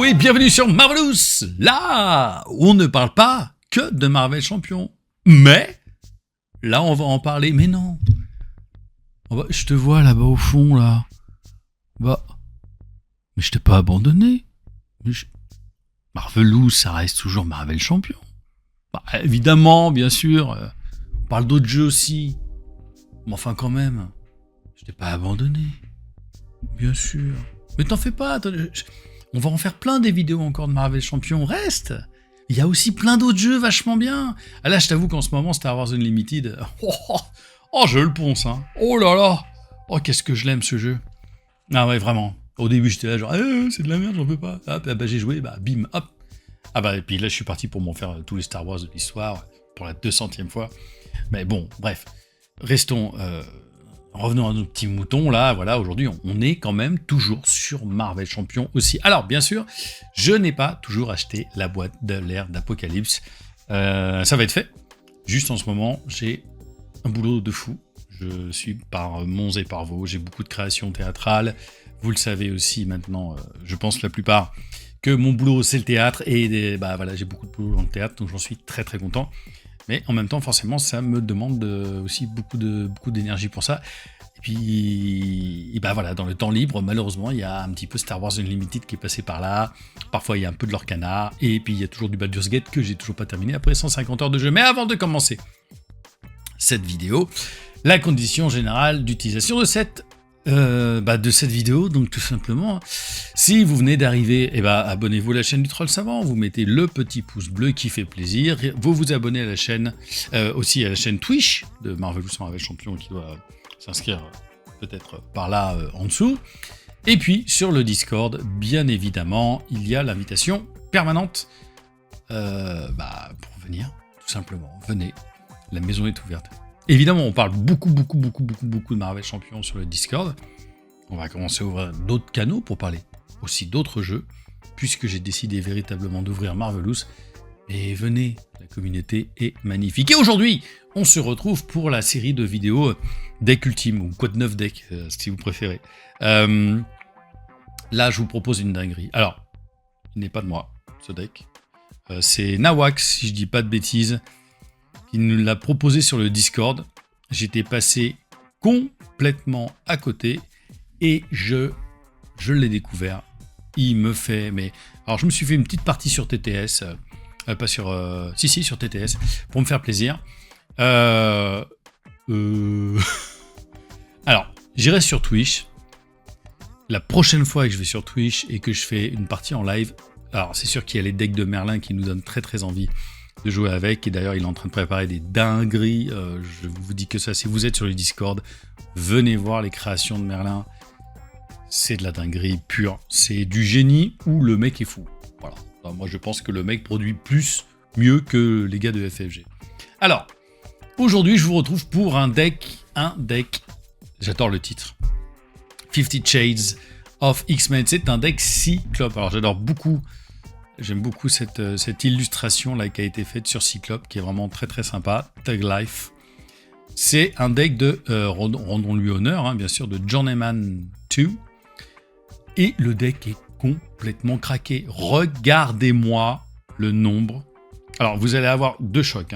Oui, bienvenue sur Marvelous, là où on ne parle pas que de Marvel Champion. Mais, là on va en parler, mais non. Je te vois là-bas au fond, là. Mais je t'ai pas abandonné. Marvelous, ça reste toujours Marvel Champion. Évidemment, bien sûr, on parle d'autres jeux aussi. Mais enfin quand même, je t'ai pas abandonné. Bien sûr. Mais t'en fais pas, on va en faire plein des vidéos encore de Marvel Champion, reste. Il y a aussi plein d'autres jeux vachement bien. Ah là, je t'avoue qu'en ce moment, Star Wars Unlimited, je le ponce, hein. Oh là là. Oh, qu'est-ce que je l'aime ce jeu. Ah ouais, vraiment. Au début, j'étais là genre, c'est de la merde, j'en peux pas. Hop, j'ai joué, bim, hop. Et puis là, je suis parti pour m'en faire tous les Star Wars de l'histoire, pour la 200e fois. Mais bon, bref. Restons... Revenons à nos petits moutons, là, voilà, aujourd'hui, on est quand même toujours sur Marvel Champion aussi. Alors, bien sûr, je n'ai pas toujours acheté la boîte de l'ère d'Apocalypse. Ça va être fait. Juste en ce moment, j'ai un boulot de fou. Je suis par Mons et par Vaux, j'ai beaucoup de créations théâtrales. Vous le savez aussi maintenant, je pense la plupart, que mon boulot, c'est le théâtre. Et voilà, j'ai beaucoup de boulot dans le théâtre, donc j'en suis très très content. Mais en même temps, forcément, ça me demande aussi beaucoup d'énergie pour ça. Et puis, voilà, dans le temps libre, malheureusement, il y a un petit peu Star Wars Unlimited qui est passé par là. Parfois, il y a un peu de l'Orcana. Et puis, il y a toujours du Baldur's Gate que j'ai toujours pas terminé après 150 heures de jeu. Mais avant de commencer cette vidéo, la condition générale d'utilisation de cette vidéo, donc tout simplement, si vous venez d'arriver, abonnez-vous à la chaîne du Troll Savant, vous mettez le petit pouce bleu qui fait plaisir, vous vous abonnez à la chaîne, aussi à la chaîne Twitch de Marvelous Marvel Champion qui doit s'inscrire peut-être par là en dessous, et puis sur le Discord, bien évidemment, il y a l'invitation permanente pour venir, tout simplement, venez, la maison est ouverte. Évidemment, on parle beaucoup de Marvel Champion sur le Discord. On va commencer à ouvrir d'autres canaux pour parler aussi d'autres jeux, puisque j'ai décidé véritablement d'ouvrir Marvelous. Et venez, la communauté est magnifique. Et aujourd'hui, on se retrouve pour la série de vidéos Deck Ultime, ou Code 9 Deck, si vous préférez. Là, je vous propose une dinguerie. Alors, il n'est pas de moi, ce deck. C'est Nawax, si je dis pas de bêtises, qui nous l'a proposé sur le Discord. J'étais passé complètement à côté et je l'ai découvert. Il me fait... Alors je me suis fait une petite partie sur TTS, pas sur... sur TTS, pour me faire plaisir. Alors, j'irai sur Twitch. La prochaine fois que je vais sur Twitch et que je fais une partie en live, alors c'est sûr qu'il y a les decks de Merlin qui nous donnent très très envie de jouer avec, et d'ailleurs il est en train de préparer des dingueries, je vous dis que ça, si vous êtes sur le Discord, venez voir les créations de Merlin, c'est de la dinguerie pure, c'est du génie ou le mec est fou, voilà. Enfin, moi je pense que le mec produit mieux que les gars de FFG. Alors, aujourd'hui je vous retrouve pour un deck, j'adore le titre, 50 Shades of X-Men, c'est un deck Cyclope, alors j'aime beaucoup cette illustration là qui a été faite sur Cyclope, qui est vraiment très très sympa. Thug Life. C'est un deck de, rendons-lui honneur, bien sûr, de Journeyman 2. Et le deck est complètement craqué. Regardez-moi le nombre. Alors, vous allez avoir deux chocs.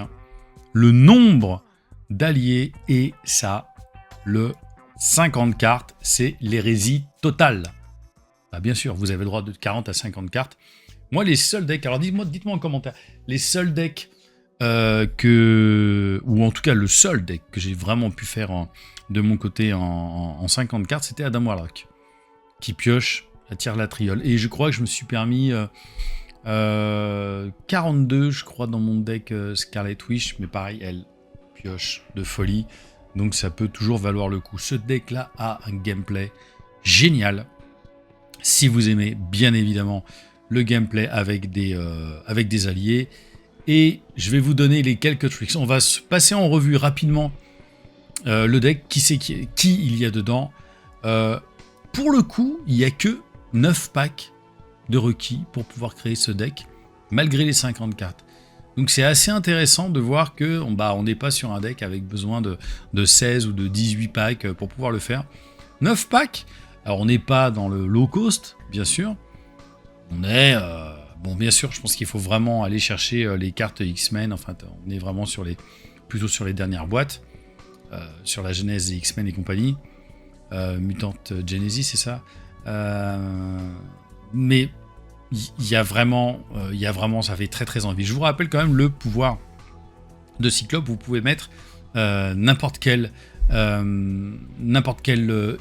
Le nombre d'alliés et ça, le 50 cartes, c'est l'hérésie totale. Bien sûr, vous avez le droit de 40 à 50 cartes. Moi, les seuls decks, alors dites-moi en commentaire, les seuls decks ou en tout cas le seul deck que j'ai vraiment pu faire de mon côté en 50 cartes, c'était Adam Warlock, qui attire la triole. Et je crois que je me suis permis 42, je crois, dans mon deck Scarlet Witch, mais pareil, elle pioche de folie, donc ça peut toujours valoir le coup. Ce deck-là a un gameplay génial, si vous aimez, bien évidemment, le gameplay avec des alliés. Et je vais vous donner les quelques tricks. On va se passer en revue rapidement le deck, qui il y a dedans. Pour le coup, il n'y a que 9 packs de requis pour pouvoir créer ce deck, malgré les 50 cartes. Donc c'est assez intéressant de voir que on n'est pas sur un deck avec besoin de 16 ou de 18 packs pour pouvoir le faire. 9 packs, alors on n'est pas dans le low cost, bien sûr. On est... bon, bien sûr, je pense qu'il faut vraiment aller chercher les cartes X-Men. Enfin, on est vraiment plutôt sur les dernières boîtes. Sur la Genèse des X-Men et compagnie. Mutant Genesis, c'est ça. Mais il y a vraiment, ça fait très très envie. Je vous rappelle quand même le pouvoir de Cyclope. Vous pouvez mettre n'importe quel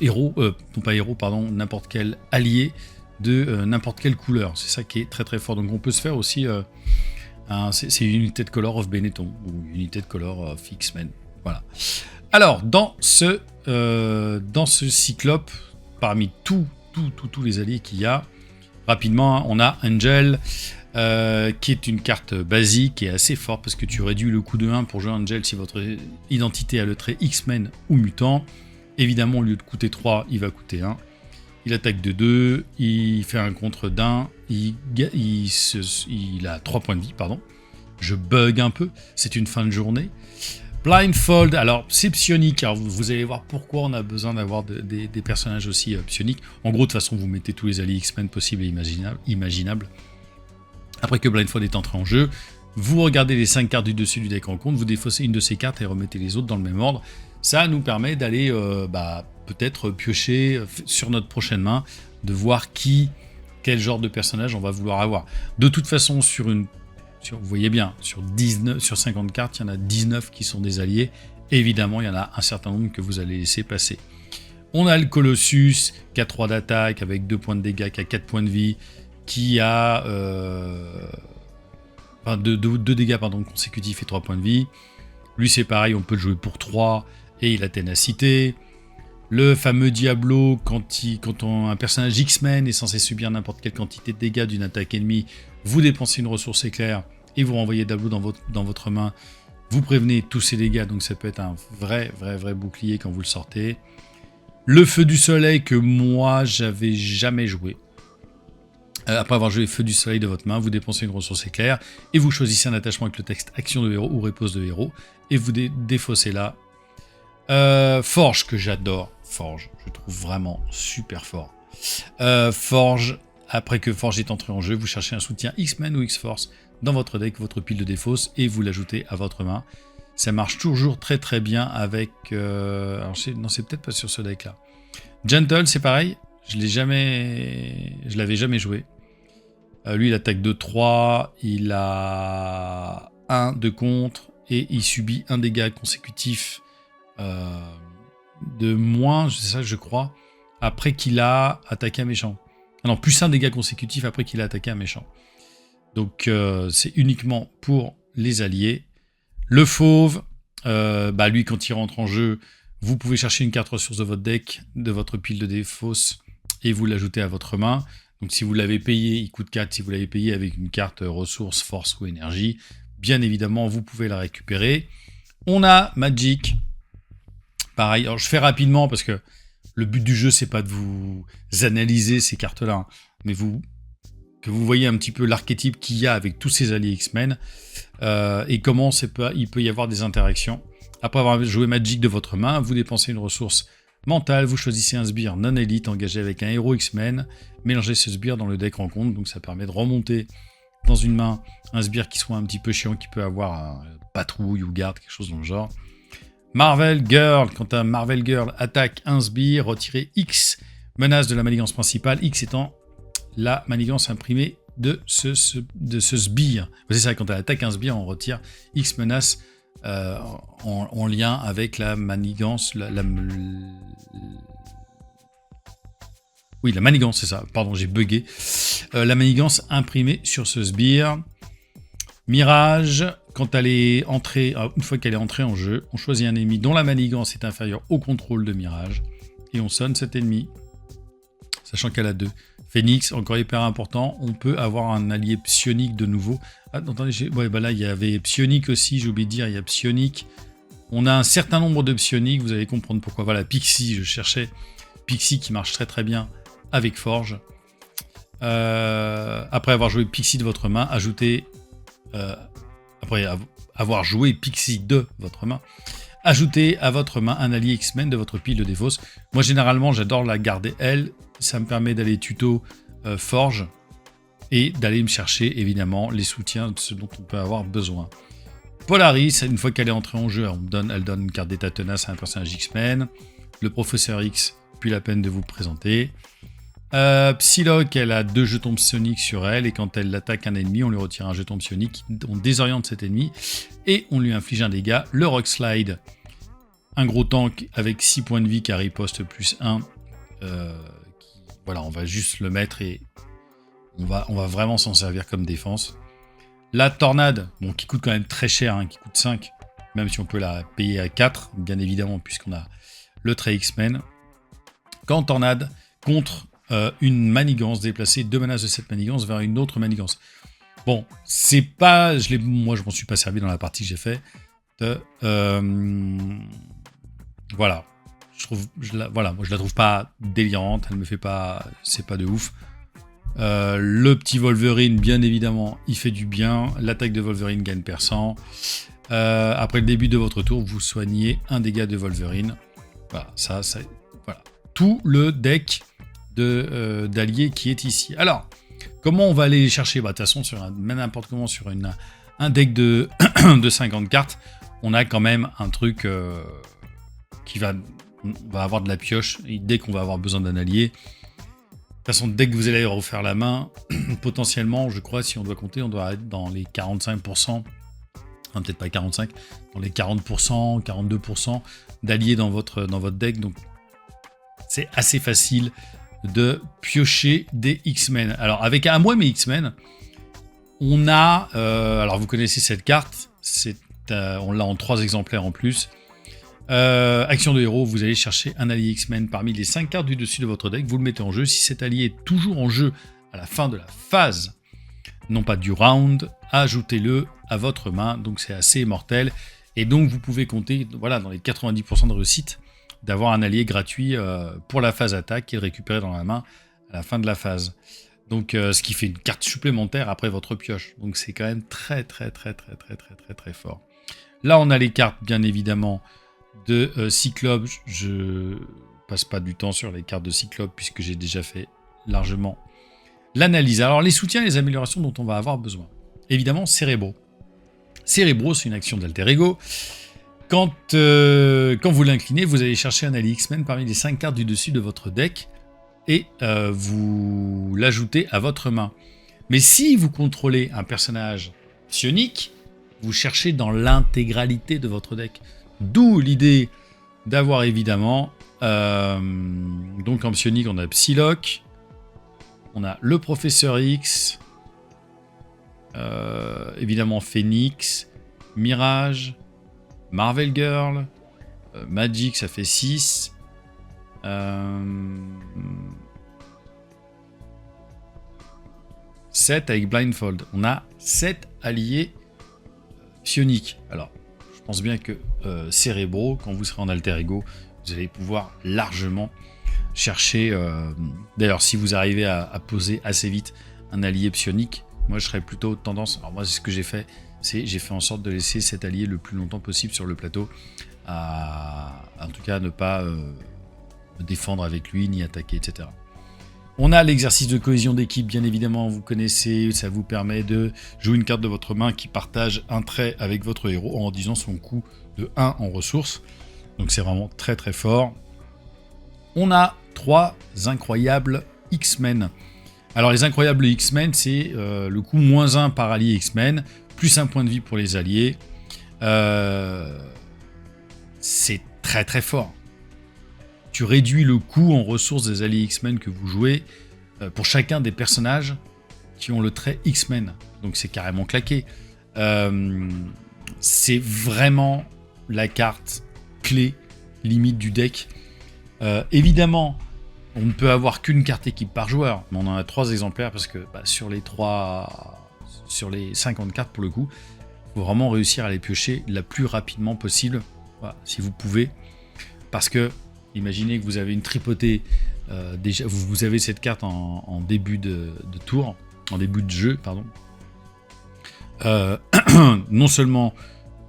héros, non pas héros, pardon, n'importe quel allié de n'importe quelle couleur. C'est ça qui est très très fort. Donc on peut se faire aussi, c'est Unité de Color of Benetton ou Unité de Color of X-Men. Voilà. Alors dans ce Cyclope, parmi tous les alliés qu'il y a, rapidement, on a Angel, qui est une carte basique et assez forte parce que tu réduis le coût de 1 pour jouer Angel si votre identité a le trait X-Men ou mutant. Évidemment, au lieu de coûter 3, il va coûter 1. Il attaque de 2, il fait un contre d'1, il a 3 points de vie, pardon. Je bug un peu, c'est une fin de journée. Blindfold, alors c'est psionique, alors vous allez voir pourquoi on a besoin d'avoir des personnages aussi psioniques. En gros, de toute façon, vous mettez tous les alliés X-Men possibles et imaginables. Après que Blindfold est entré en jeu, vous regardez les 5 cartes du dessus du deck en compte, vous défaussez une de ces cartes et remettez les autres dans le même ordre. Ça nous permet d'aller peut-être piocher sur notre prochaine main, de voir quel genre de personnage on va vouloir avoir. De toute façon, vous voyez bien, sur 50 cartes, il y en a 19 qui sont des alliés. Évidemment, il y en a un certain nombre que vous allez laisser passer. On a le Colossus, qui a 3 d'attaque, avec 2 points de dégâts, qui a 4 points de vie, qui a 2 dégâts consécutifs et 3 points de vie. Lui, c'est pareil, on peut le jouer pour 3, et il a ténacité. Le fameux Diablo, quand un personnage X-Men est censé subir n'importe quelle quantité de dégâts d'une attaque ennemie, vous dépensez une ressource éclair et vous renvoyez Diablo dans votre main. Vous prévenez tous ces dégâts, donc ça peut être un vrai bouclier quand vous le sortez. Le Feu du Soleil que moi j'avais jamais joué. Après avoir joué Feu du Soleil de votre main, vous dépensez une ressource éclair et vous choisissez un attachement avec le texte Action de héros ou Repose de héros et vous défaussez là. Forge, que j'adore. Forge, je trouve vraiment super fort. Forge, après que Forge est entré en jeu, vous cherchez un soutien X-Men ou X-Force dans votre deck, votre pile de défausse, et vous l'ajoutez à votre main. Ça marche toujours très bien avec... non, c'est peut-être pas sur ce deck-là. Gentle, c'est pareil. Je l'avais jamais joué. Lui, il attaque de 3, il a 1 de contre, et il subit un dégât consécutif de moins, c'est ça je crois, après qu'il a attaqué un méchant. Ah non, plus un dégât consécutif après qu'il a attaqué un méchant. Donc c'est uniquement pour les alliés. Le fauve, lui quand il rentre en jeu, vous pouvez chercher une carte ressource de votre deck, de votre pile de défausse, et vous l'ajoutez à votre main. Donc si vous l'avez payé, il coûte 4, si vous l'avez payé avec une carte ressource, force ou énergie, bien évidemment vous pouvez la récupérer. On a Magic. Pareil, alors je fais rapidement parce que le but du jeu, c'est pas de vous analyser ces cartes-là, hein, mais que vous voyez un petit peu l'archétype qu'il y a avec tous ces alliés X-Men et comment il peut y avoir des interactions. Après avoir joué Magic de votre main, vous dépensez une ressource mentale, vous choisissez un sbire non élite engagé avec un héros X-Men, mélangez ce sbire dans le deck rencontre, donc ça permet de remonter dans une main un sbire qui soit un petit peu chiant, qui peut avoir un patrouille ou garde, quelque chose dans le genre. Marvel Girl, quand un Marvel Girl attaque un sbire, retirez X menace de la manigance principale, X étant la manigance imprimée de ce sbire. C'est ça, quand elle attaque un sbire, on retire X menace en lien avec la manigance, oui, la manigance, c'est ça, pardon, j'ai bugué. La manigance imprimée sur ce sbire. Mirage, quand elle est entrée, une fois qu'elle est entrée en jeu, on choisit un ennemi dont la manigance est inférieure au contrôle de Mirage, et on sonne cet ennemi, sachant qu'elle a 2. Phoenix, encore hyper important, on peut avoir un allié psionique de nouveau. Ah, attendez, là il y avait psionique aussi, j'ai oublié de dire, il y a psionique. On a un certain nombre de psioniques, vous allez comprendre pourquoi. Voilà, Pixie, je cherchais Pixie qui marche très bien avec Forge. Après avoir joué Pixie de votre main, ajoutez... après avoir joué Pixie de votre main, ajoutez à votre main un allié X-Men de votre pile de défausse. Moi généralement j'adore la garder elle, ça me permet d'aller tuto Forge et d'aller me chercher évidemment les soutiens de ce dont on peut avoir besoin. Polaris, une fois qu'elle est entrée en jeu, elle donne une carte d'état tenace à un personnage X-Men. Le professeur X, puis la peine de vous le présenter. Psylocke, elle a 2 jetons psioniques sur elle, et quand elle attaque un ennemi, on lui retire un jeton psionique, on désoriente cet ennemi, et on lui inflige un dégât. Le Rock Slide, un gros tank avec 6 points de vie qui riposte plus 1. Voilà, on va juste le mettre et on va vraiment s'en servir comme défense. La Tornade, bon, qui coûte quand même très cher, hein, qui coûte 5, même si on peut la payer à 4, bien évidemment, puisqu'on a le trait X-Men. Quand Tornade, contre une manigance, déplacer 2 menaces de cette manigance vers une autre manigance. Bon, c'est pas... moi, je m'en suis pas servi dans la partie que j'ai fait. Voilà. Moi, je la trouve pas délirante, elle me fait pas... C'est pas de ouf. Le petit Wolverine, bien évidemment, il fait du bien. L'attaque de Wolverine gagne percent. Après le début de votre tour, vous soignez un dégât de Wolverine. Voilà, voilà. Tout le deck d'alliés qui est ici. Alors, comment on va aller les chercher? De toute façon, même n'importe comment, sur un deck de 50 cartes, on a quand même un truc qui on va avoir de la pioche. Et dès qu'on va avoir besoin d'un allié, de toute façon, dès que vous allez refaire la main, potentiellement, je crois, si on doit compter, on doit être dans les 45%, enfin, peut-être pas 45%, dans les 40%, 42% d'alliés dans votre deck. Donc, c'est assez facile de piocher des X-Men. Alors, avec à moi mes X-Men, on a... alors, vous connaissez cette carte, on l'a en 3 exemplaires en plus. Action de héros, vous allez chercher un allié X-Men parmi les 5 cartes du dessus de votre deck, vous le mettez en jeu. Si cet allié est toujours en jeu à la fin de la phase, non pas du round, ajoutez-le à votre main, donc c'est assez mortel. Et donc vous pouvez compter, voilà, dans les 90% de réussite, d'avoir un allié gratuit pour la phase attaque et le récupérer dans la main à la fin de la phase. Donc ce qui fait une carte supplémentaire après votre pioche. Donc c'est quand même très fort. Là on a les cartes bien évidemment de Cyclope. Je passe pas du temps sur les cartes de Cyclope puisque j'ai déjà fait largement l'analyse. Alors les soutiens et les améliorations dont on va avoir besoin. Évidemment Cérébro. Cérébro, c'est une action d'alter ego. Quand vous l'inclinez, vous allez chercher un allié X-Men parmi les 5 cartes du dessus de votre deck et vous l'ajoutez à votre main. Mais si vous contrôlez un personnage psionique, vous cherchez dans l'intégralité de votre deck. D'où l'idée d'avoir évidemment... donc en psionique, on a Psylocke, on a le Professeur X, évidemment Phoenix, Mirage, Marvel Girl, Magic, ça fait 6. 7 avec Blindfold. On a 7 alliés psioniques. Alors, je pense bien que Cérébro, quand vous serez en alter ego, vous allez pouvoir largement chercher... D'ailleurs, si vous arrivez à poser assez vite un allié psionique, moi je serais plutôt tendance... Alors moi, c'est ce que j'ai fait. J'ai fait en sorte de laisser cet allié le plus longtemps possible sur le plateau, en tout cas ne pas me défendre avec lui, ni attaquer, etc. On a l'exercice de cohésion d'équipe, bien évidemment, vous connaissez, ça vous permet de jouer une carte de votre main qui partage un trait avec votre héros en disant son coût de 1 en ressources. Donc c'est vraiment très fort. On a 3 incroyables X-Men. Alors les incroyables X-Men, c'est le coût -1 par allié X-Men, plus 1 point de vie pour les alliés. C'est très fort. Tu réduis le coût en ressources des alliés X-Men que vous jouez pour chacun des personnages qui ont le trait X-Men. Donc c'est carrément claqué. C'est vraiment la carte clé limite du deck. Évidemment, on ne peut avoir qu'une carte équipe par joueur, mais on en a 3 exemplaires parce que sur les 50 cartes pour le coup, il faut vraiment réussir à les piocher la plus rapidement possible, voilà, si vous pouvez, parce que imaginez que vous avez une tripotée, déjà vous avez cette carte en début de tour, en début de jeu, pardon. Non seulement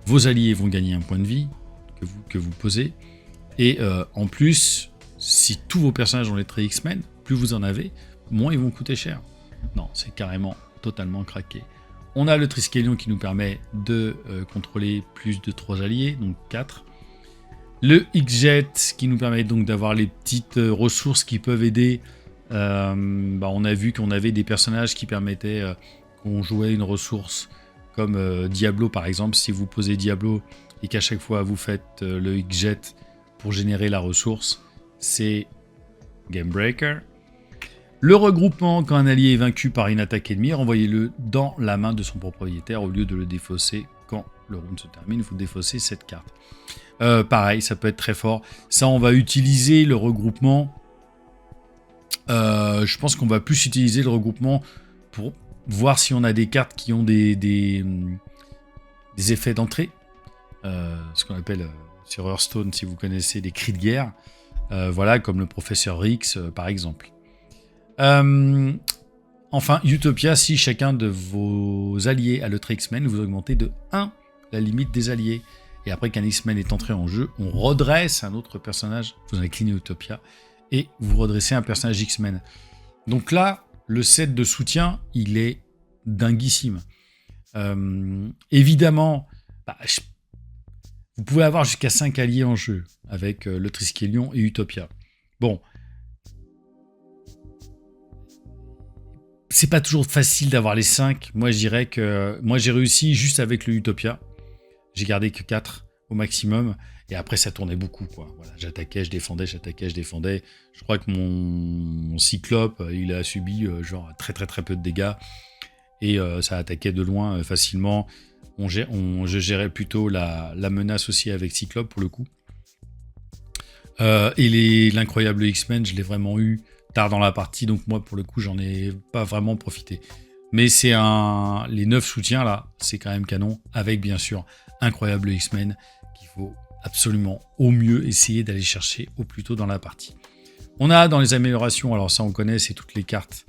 vos alliés vont gagner un point de vie que vous posez, et en plus, si tous vos personnages ont les traits X-Men, plus vous en avez, moins ils vont coûter cher. Non, c'est carrément totalement craqué. On a le Triskelion qui nous permet de contrôler plus de 3 alliés, donc 4. Le X-Jet qui nous permet donc d'avoir les petites ressources qui peuvent aider. On a vu qu'on avait des personnages qui permettaient qu'on jouait une ressource comme Diablo par exemple. Si vous posez Diablo et qu'à chaque fois vous faites le X-Jet pour générer la ressource, c'est Game Breaker. Le regroupement, quand un allié est vaincu par une attaque ennemie, renvoyez-le dans la main de son propriétaire au lieu de le défausser quand le round se termine. Vous défaussez cette carte. Pareil, ça peut être très fort. Ça, on va utiliser le regroupement. Je pense qu'on va plus utiliser le regroupement pour voir si on a des cartes qui ont des effets d'entrée. Ce qu'on appelle sur Hearthstone, si vous connaissez, des cris de guerre. Voilà, comme le professeur Rix, par exemple. Enfin, Utopia, si chacun de vos alliés a le trait X-Men, vous augmentez de 1 la limite des alliés. Et après qu'un X-Men est entré en jeu, on redresse un autre personnage. Vous avez cligné Utopia et vous redressez un personnage X-Men. Donc là, le set de soutien, il est dinguissime. Évidemment, vous pouvez avoir jusqu'à 5 alliés en jeu avec le Triskelion et Utopia. Bon. C'est pas toujours facile d'avoir les 5. Moi, je dirais que j'ai réussi juste avec le Utopia. J'ai gardé que 4 au maximum. Et après, ça tournait beaucoup, quoi. Voilà, j'attaquais, je défendais, j'attaquais, je défendais. Je crois que mon Cyclope, il a subi genre très très très peu de dégâts. Et ça attaquait de loin facilement. Je gérais plutôt la menace aussi avec Cyclope, pour le coup. Et l'incroyable X-Men, je l'ai vraiment eu tard dans la partie, donc moi pour le coup j'en ai pas vraiment profité. Mais c'est les 9 soutiens là, c'est quand même canon, avec bien sûr incroyable X-Men qu'il faut absolument au mieux essayer d'aller chercher au plus tôt dans la partie. On a dans les améliorations, alors ça on connaît, c'est toutes les cartes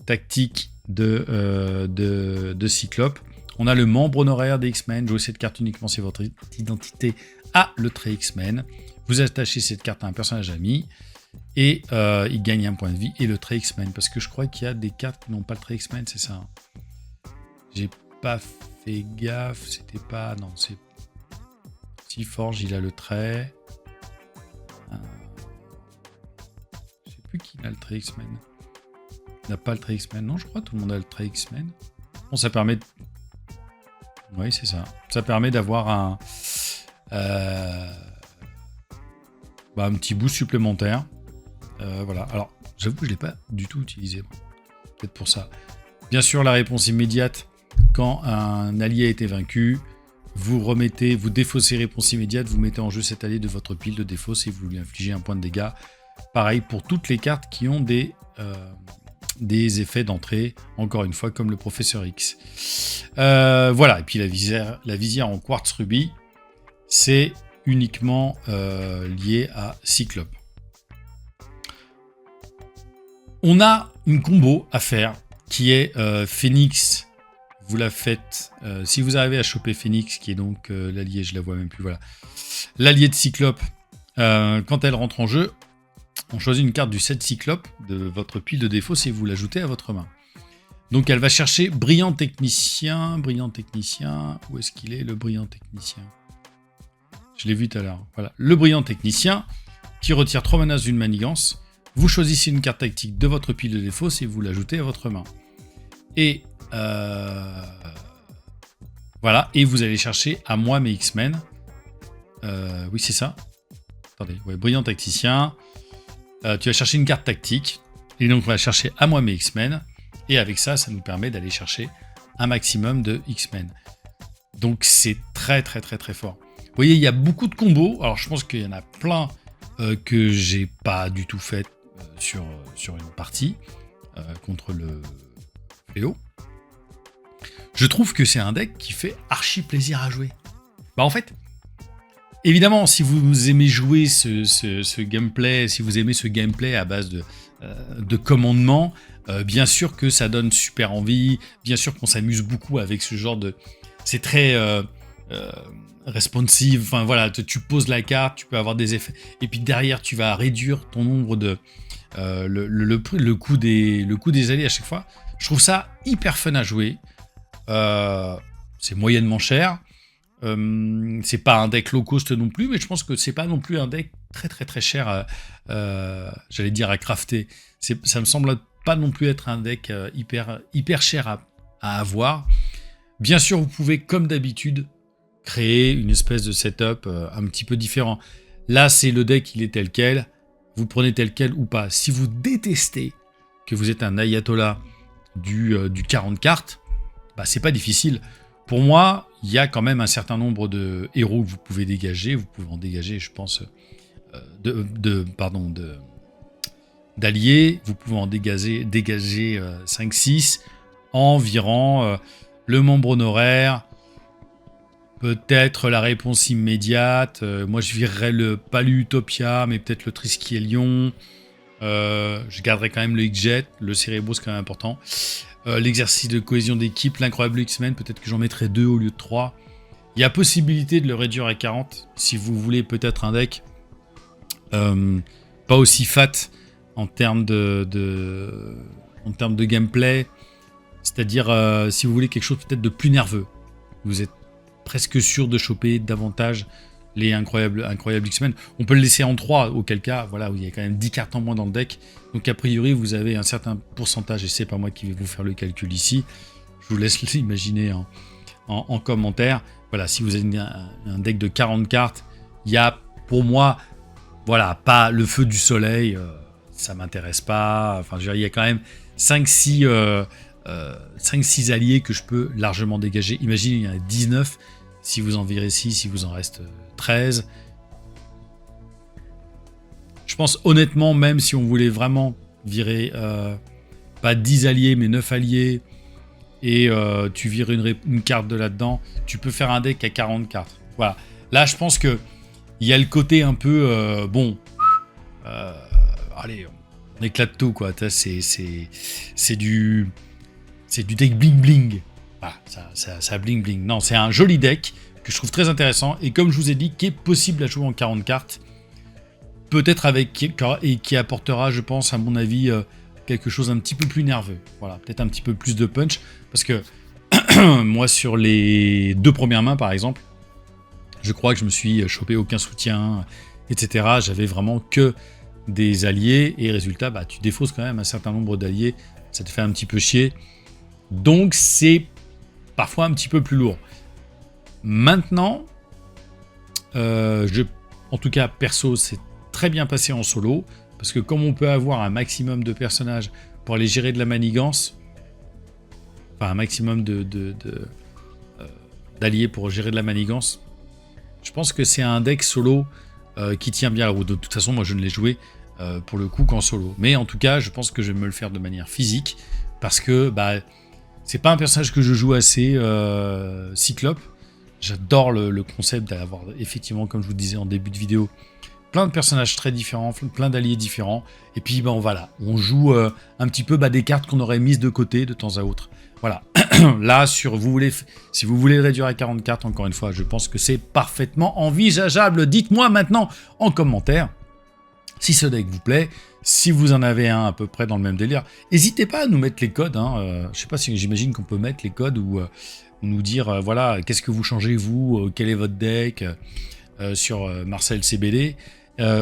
tactiques de Cyclope. On a le membre honoraire des X-Men, jouez cette carte uniquement si votre identité a le trait X-Men. Vous attachez cette carte à un personnage ami. Et il gagne un point de vie et le trait X-Men. Parce que je crois qu'il y a des cartes qui n'ont pas le trait X-Men, c'est ça. J'ai pas fait gaffe, c'était pas... Non, c'est... Si Forge, il a le trait. Je sais plus qui a le trait X-Men. Il n'a pas le trait X-Men. Non, je crois que tout le monde a le trait X-Men. Bon, ça permet... Oui, c'est ça. Ça permet d'avoir un petit boost supplémentaire. Voilà, alors j'avoue que je ne l'ai pas du tout utilisé, peut-être pour ça. Bien sûr, la réponse immédiate, quand un allié a été vaincu, vous défaussez réponse immédiate, vous mettez en jeu cet allié de votre pile de défausse et vous lui infligez un point de dégâts. Pareil pour toutes les cartes qui ont des effets d'entrée, encore une fois, comme le professeur X. Voilà, et puis la visière en quartz rubis, c'est uniquement lié à Cyclope. On a une combo à faire qui est Phoenix. Vous la faites si vous arrivez à choper Phoenix, qui est donc l'allié, je la vois même plus, voilà. L'allié de Cyclope, quand elle rentre en jeu, on choisit une carte du set Cyclope de votre pile de défauts et vous l'ajoutez à votre main. Donc elle va chercher Brillant Technicien. Où est-ce qu'il est, le Brillant Technicien? Je l'ai vu tout à l'heure. Voilà, le Brillant Technicien qui retire 3 menaces d'une manigance. Vous choisissez une carte tactique de votre pile de défauts et vous l'ajoutez à votre main. Et voilà, et vous allez chercher à moi mes X-Men. Oui, c'est ça. Attendez, ouais, Brillant Tacticien. Tu vas chercher une carte tactique. Et donc on va chercher à moi mes X-Men. Et avec ça, ça nous permet d'aller chercher un maximum de X-Men. Donc c'est très très très très fort. Vous voyez, il y a beaucoup de combos. Alors je pense qu'il y en a plein que j'ai pas du tout fait sur une partie contre le Fléau. Je trouve que c'est un deck qui fait archi plaisir à jouer. Bah en fait, évidemment, si vous aimez jouer ce gameplay, si vous aimez ce gameplay à base de commandement, bien sûr que ça donne super envie, bien sûr qu'on s'amuse beaucoup avec ce genre de... C'est très responsive, enfin voilà, tu poses la carte, tu peux avoir des effets, et puis derrière tu vas réduire ton nombre de... le coût des alliés à chaque fois. Je trouve ça hyper fun à jouer. C'est moyennement cher. C'est pas un deck low cost non plus, mais je pense que c'est pas non plus un deck très très très cher, j'allais dire à crafter. Ça me semble pas non plus être un deck hyper cher à avoir. Bien sûr, vous pouvez, comme d'habitude, créer une espèce de setup un petit peu différent. Là, c'est le deck, il est tel quel. Vous prenez tel quel ou pas. Si vous détestez que vous êtes un ayatollah du 40 cartes, bah, c'est pas difficile. Pour moi, il y a quand même un certain nombre de héros que vous pouvez dégager. Vous pouvez en dégager, je pense, d'alliés. Vous pouvez en dégager 5-6 en virant le membre honoraire, peut-être la réponse immédiate. Moi, je virerais pas l'Utopia, mais peut-être le Triskelion. Je garderai quand même le X-Jet. Le Cerebro, c'est quand même important. L'exercice de cohésion d'équipe, l'incroyable X-Men, peut-être que j'en mettrai 2 au lieu de 3. Il y a possibilité de le réduire à 40 si vous voulez peut-être un deck pas aussi fat en termes de gameplay. C'est-à-dire si vous voulez quelque chose peut-être de plus nerveux. Vous êtes presque sûr de choper davantage les incroyables X-Men. On peut le laisser en 3, auquel cas, voilà, où il y a quand même 10 cartes en moins dans le deck. Donc a priori, vous avez un certain pourcentage, et c'est pas moi qui vais vous faire le calcul ici. Je vous laisse l'imaginer en commentaire. Voilà, si vous avez un deck de 40 cartes, il y a pour moi, voilà, pas le feu du soleil, ça m'intéresse pas. Enfin, je veux dire, il y a quand même 5-6 alliés que je peux largement dégager. Imaginez, il y en a 19. Si vous en virez 6, il vous en reste 13. Je pense honnêtement, même si on voulait vraiment virer pas 10 alliés, mais 9 alliés, et tu vires une carte de là-dedans, tu peux faire un deck à 40 cartes. Voilà. Là, je pense que il y a le côté un peu allez, on éclate tout, quoi. C'est du deck bling bling. Voilà, ça bling bling. Non, c'est un joli deck que je trouve très intéressant et comme je vous ai dit, qui est possible à jouer en 40 cartes. Peut-être et qui apportera, je pense, à mon avis, quelque chose un petit peu plus nerveux. Voilà, peut-être un petit peu plus de punch. Parce que moi, sur les 2 premières mains, par exemple, je crois que je me suis chopé aucun soutien, etc. J'avais vraiment que des alliés et résultat, bah, tu défausses quand même un certain nombre d'alliés. Ça te fait un petit peu chier. Donc, c'est parfois un petit peu plus lourd. Maintenant, en tout cas, perso, c'est très bien passé en solo, parce que comme on peut avoir un maximum de personnages pour aller gérer de la manigance, enfin un maximum d'alliés pour gérer de la manigance, je pense que c'est un deck solo qui tient bien la route. De toute façon, moi je ne l'ai joué pour le coup qu'en solo. Mais en tout cas, je pense que je vais me le faire de manière physique, parce que bah, c'est pas un personnage que je joue assez Cyclope. J'adore le concept d'avoir effectivement, comme je vous disais en début de vidéo, plein de personnages très différents, plein d'alliés différents, et puis ben voilà, on joue un petit peu des cartes qu'on aurait mises de côté de temps à autre. Voilà, là, si vous voulez le réduire à 40 cartes, encore une fois, je pense que c'est parfaitement envisageable. Dites-moi maintenant en commentaire si ce deck vous plaît, si vous en avez un à peu près dans le même délire. N'hésitez pas à nous mettre les codes, hein. Je sais pas si j'imagine qu'on peut mettre les codes ou nous dire, voilà, qu'est-ce que vous changez vous, quel est votre deck sur Marcel CBD.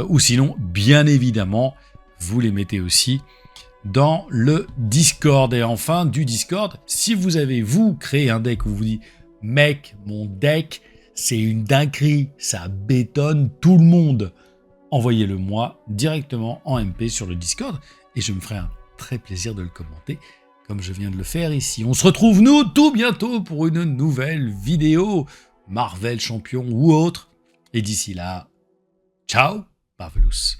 Ou sinon, bien évidemment, vous les mettez aussi dans le Discord. Et enfin, du Discord, si vous avez, vous, créé un deck où vous vous dites « Mec, mon deck, c'est une dinguerie, ça bétonne tout le monde », envoyez-le moi directement en MP sur le Discord et je me ferai un très plaisir de le commenter comme je viens de le faire ici. On se retrouve, nous, tout bientôt pour une nouvelle vidéo, Marvel Champion ou autre. Et d'ici là, ciao, Marvelous.